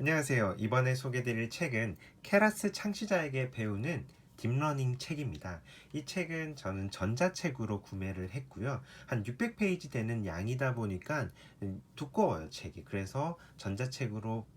안녕하세요. 이번에 소개드릴 책은 케라스 창시자에게 배우는 딥러닝 책입니다. 이 책은 저는 전자책으로 구매를 했고요. 한 600페이지 되는 양이다 보니까 두꺼워요, 책이. 그래서 전자책으로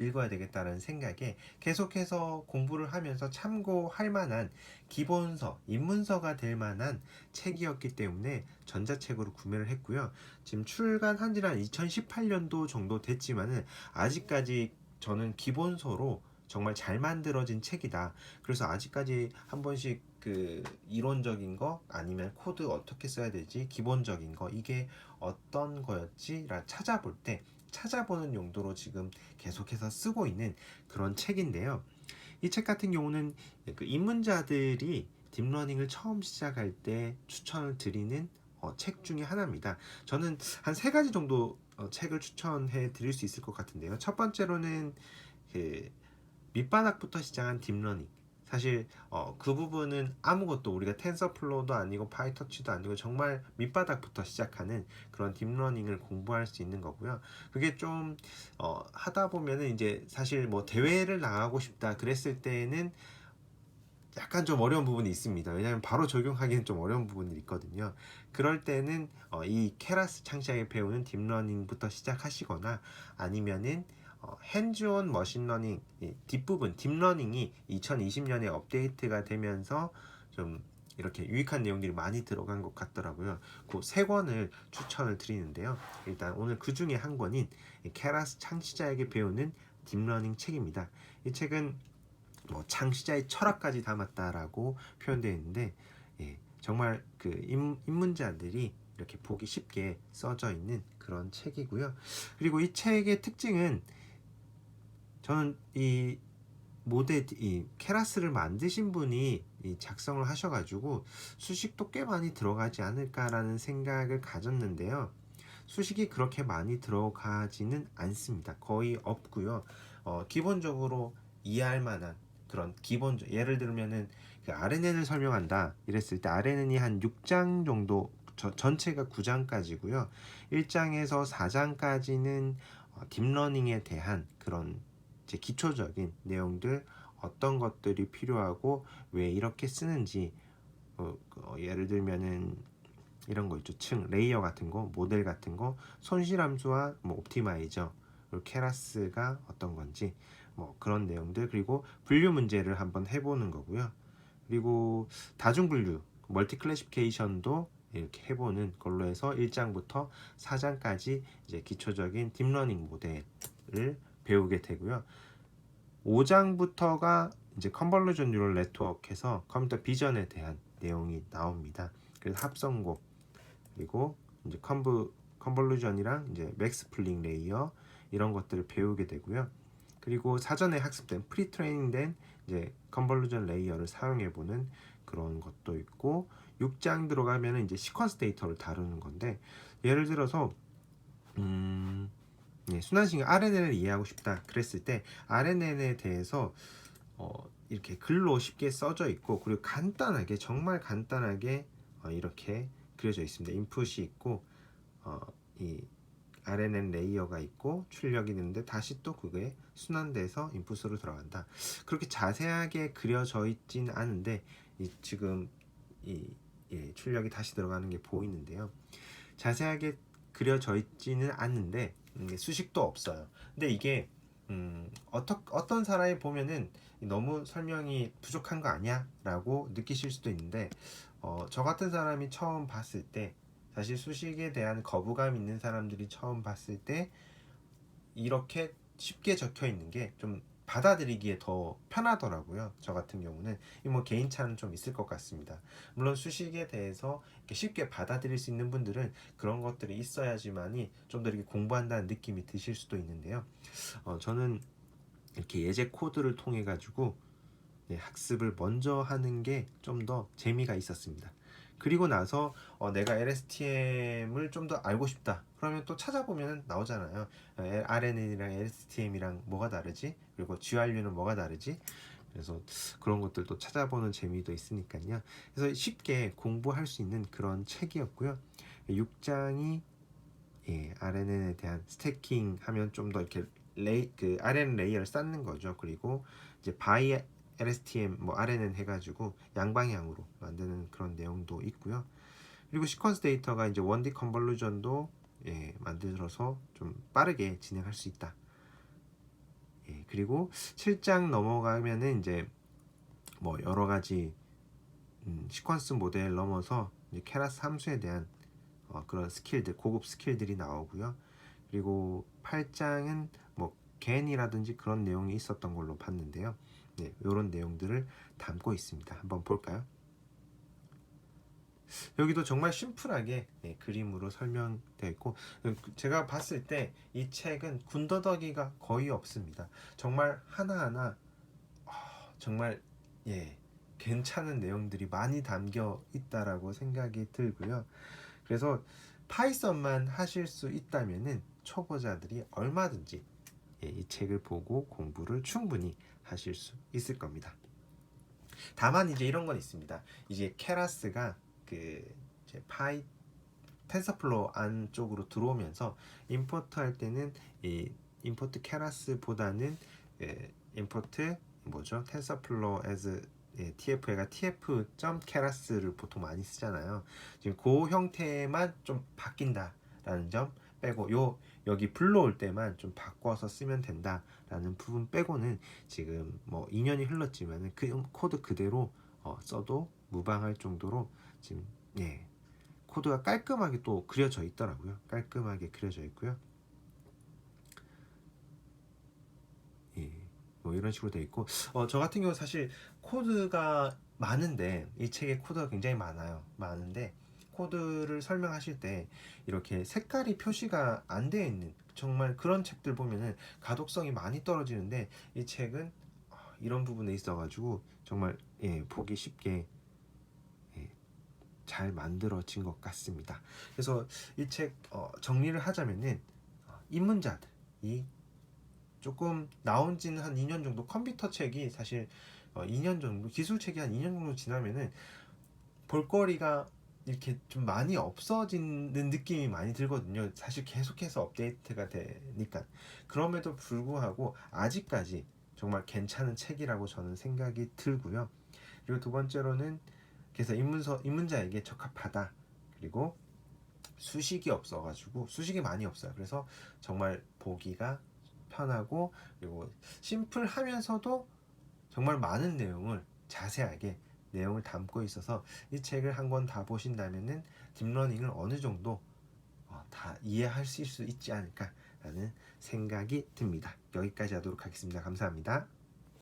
읽어야 되겠다는 생각에 계속해서 공부를 하면서 참고할 만한 기본서, 입문서가 될 만한 책이었기 때문에 전자책으로 구매를 했고요. 지금 출간한 지는 2018년도 정도 됐지만은 아직까지 저는 기본서로 정말 잘 만들어진 책이다. 그래서 아직까지 한 번씩 그 이론적인 거 아니면 코드 어떻게 써야 되지 기본적인 거 이게 어떤 거였지라 찾아볼 때 찾아보는 용도로 지금 계속해서 쓰고 있는 그런 책인데요. 이 책 같은 경우는 그 입문자들이 딥러닝을 처음 시작할 때 추천을 드리는 책 중에 하나입니다. 저는 한 세 가지 정도 책을 추천해 드릴 수 있을 것 같은데요. 첫 번째로는 그 밑바닥부터 시작한 딥러닝. 사실 그 부분은 아무것도 우리가 텐서플로우도 아니고 파이터치도 아니고 정말 밑바닥부터 시작하는 그런 딥러닝을 공부할 수 있는 거고요. 그게 좀 하다 보면은 이제 사실 뭐 대회를 나가고 싶다 그랬을 때는 약간 좀 어려운 부분이 있습니다. 왜냐하면 바로 적용하기는 좀 어려운 부분이 있거든요. 그럴 때는 이 케라스 창시자에 배우는 딥러닝부터 시작하시거나 아니면은 핸즈온 머신러닝 뒷부분 딥러닝이 2020년에 업데이트가 되면서 좀 이렇게 유익한 내용들이 많이 들어간 것 같더라고요. 그 세 권을 추천을 드리는데요. 일단 오늘 그 중에 한 권인 케라스 창시자에게 배우는 딥러닝 책입니다. 이 책은 뭐 창시자의 철학까지 담았다라고 표현되어 있는데 정말 그 입문자들이 이렇게 보기 쉽게 써져 있는 그런 책이고요. 그리고 이 책의 특징은 저는 이 케라스를 만드신 분이 작성을 하셔가지고 수식도 꽤 많이 들어가지 않을까라는 생각을 가졌는데요. 수식이 그렇게 많이 들어가지는 않습니다. 거의 없고요. 기본적으로 이해할 만한 그런 기본적 예를 들면은 그 RNN을 설명한다 이랬을 때 RNN이 한 6장 정도 전체가 9장까지고요. 1장에서 4장까지는 딥러닝에 대한 그런 이제 기초적인 내용들 어떤 것들이 필요하고 왜 이렇게 쓰는지 예를 들면은 이런 거 있죠. 층, 레이어 같은 거, 모델 같은 거, 손실함수와 뭐 옵티마이저, 그리고 케라스가 어떤 건지 뭐 그런 내용들 그리고 분류 문제를 한번 해보는 거고요. 그리고 다중 분류, 멀티 클래시피케이션도 이렇게 해보는 걸로 해서 1장부터 4장까지 이제 기초적인 딥러닝 모델을 배우게 되고요. 5장부터가 이제 컨볼루전 뉴럴 네트워크에서 컴퓨터 비전에 대한 내용이 나옵니다. 그래서 합성고 그리고 이제 컨볼루전이랑 이제 맥스 풀링 레이어 이런 것들을 배우게 되고요. 그리고 사전에 학습된 프리 트레이닝된 이제 컨볼루전 레이어를 사용해 보는 그런 것도 있고 6장 들어가면은 이제 시퀀스 데이터를 다루는 건데 예를 들어서 순환식의 RNN을 이해하고 싶다 그랬을 때 RNN에 대해서 이렇게 글로 쉽게 써져 있고 그리고 간단하게 정말 간단하게 이렇게 그려져 있습니다. 인풋이 있고 이 RNN 레이어가 있고 출력이 있는데 다시 또 그게 순환돼서 인풋으로 들어간다. 그렇게 자세하게 그려져 있진 않은데 지금 출력이 다시 들어가는 게 보이는데요. 자세하게 그려져 있지는 않는데 수식도 없어요. 근데 이게 어떤 사람이 보면은 너무 설명이 부족한 거 아니야? 라고 느끼실 수도 있는데 저 같은 사람이 처음 봤을 때 사실 수식에 대한 거부감 있는 사람들이 처음 봤을 때 이렇게 쉽게 적혀 있는 게 좀 받아들이기에 더 편하더라고요. 저 같은 경우는 뭐 개인차는 좀 있을 것 같습니다. 물론 수식에 대해서 이렇게 쉽게 받아들일 수 있는 분들은 그런 것들이 있어야지만이 좀 더 이렇게 공부한다는 느낌이 드실 수도 있는데요. 저는 이렇게 예제 코드를 통해 가지고 학습을 먼저 하는 게 좀 더 재미가 있었습니다. 그리고 나서 내가 LSTM을 좀 더 알고 싶다. 그러면 또 찾아보면 나오잖아요. RNN이랑 LSTM이랑 뭐가 다르지? 그리고 GRU는 뭐가 다르지? 그래서 그런 것들도 찾아보는 재미도 있으니까요. 그래서 쉽게 공부할 수 있는 그런 책이었고요. 6장이 RNN에 대한 스태킹 하면 좀 더 이렇게 그 RNN 레이어를 쌓는 거죠. 그리고 이제 바이 LSTM 뭐 RNN 해가지고 양방향으로 만드는 그런 내용도 있고요. 그리고 시퀀스 데이터가 이제 원디 컨볼루션도 만들어서 좀 빠르게 진행할 수 있다. 그리고 7장 넘어가면은 이제 뭐 여러 가지 시퀀스 모델 넘어서 이제 케라스 함수에 대한 그런 스킬들, 고급 스킬들이 나오고요. 그리고 8장은 뭐 겐이라든지 그런 내용이 있었던 걸로 봤는데요. 네, 이런 내용들을 담고 있습니다. 한번 볼까요? 여기도 정말 심플하게 그림으로 설명되어 있고, 제가 봤을 때 이 책은 군더더기가 거의 없습니다. 정말 하나하나 정말 괜찮은 내용들이 많이 담겨 있다라고 생각이 들고요. 그래서 파이썬만 하실 수 있다면은 초보자들이 얼마든지 이 책을 보고 공부를 충분히 하실 수 있을 겁니다. 다만 이제 이런 건 있습니다. 이제 케라스가 그 이제 파이 텐서플로우 안쪽으로 들어오면서 임포트 할 때는 이 임포트 케라스보다는 임포트 뭐죠? 텐서플로우 as TF가 tf.keras를 보통 많이 쓰잖아요. 지금 그 형태만 좀 바뀐다라는 점 빼고 여기 불러올 때만 좀 바꿔서 쓰면 된다라는 부분 빼고는 지금 뭐 2년이 흘렀지만 그 코드 그대로 써도 무방할 정도로 지금 코드가 깔끔하게 또 그려져 있더라고요. 깔끔하게 그려져 있고요. 뭐 이런 식으로 되어 있고, 저 같은 경우 사실 코드가 많은데 이 책에 코드가 굉장히 많은데 코드를 설명하실 때 이렇게 색깔이 표시가 안 되어 있는 정말 그런 책들 보면은 가독성이 많이 떨어지는데 이 책은 이런 부분에 있어가지고 정말 보기 쉽게 잘 만들어진 것 같습니다. 그래서 이 책 정리를 하자면은 입문자들이 조금 나온 지는 한 2년 정도, 컴퓨터 책이 사실 2년 정도, 기술 책이 한 2년 정도 지나면은 볼거리가 이렇게 좀 많이 없어지는 느낌이 많이 들거든요. 사실 계속해서 업데이트가 되니까. 그럼에도 불구하고 아직까지 정말 괜찮은 책이라고 저는 생각이 들고요. 그리고 두 번째로는 그래서 입문자에게 적합하다. 그리고 수식이 많이 없어요. 그래서 정말 보기가 편하고, 그리고 심플하면서도 정말 많은 내용을 자세하게 내용을 담고 있어서 이 책을 한 권 다 보신다면은 딥러닝을 어느 정도 다 이해하실 수 있지 않을까라는 생각이 듭니다. 여기까지 하도록 하겠습니다. 감사합니다.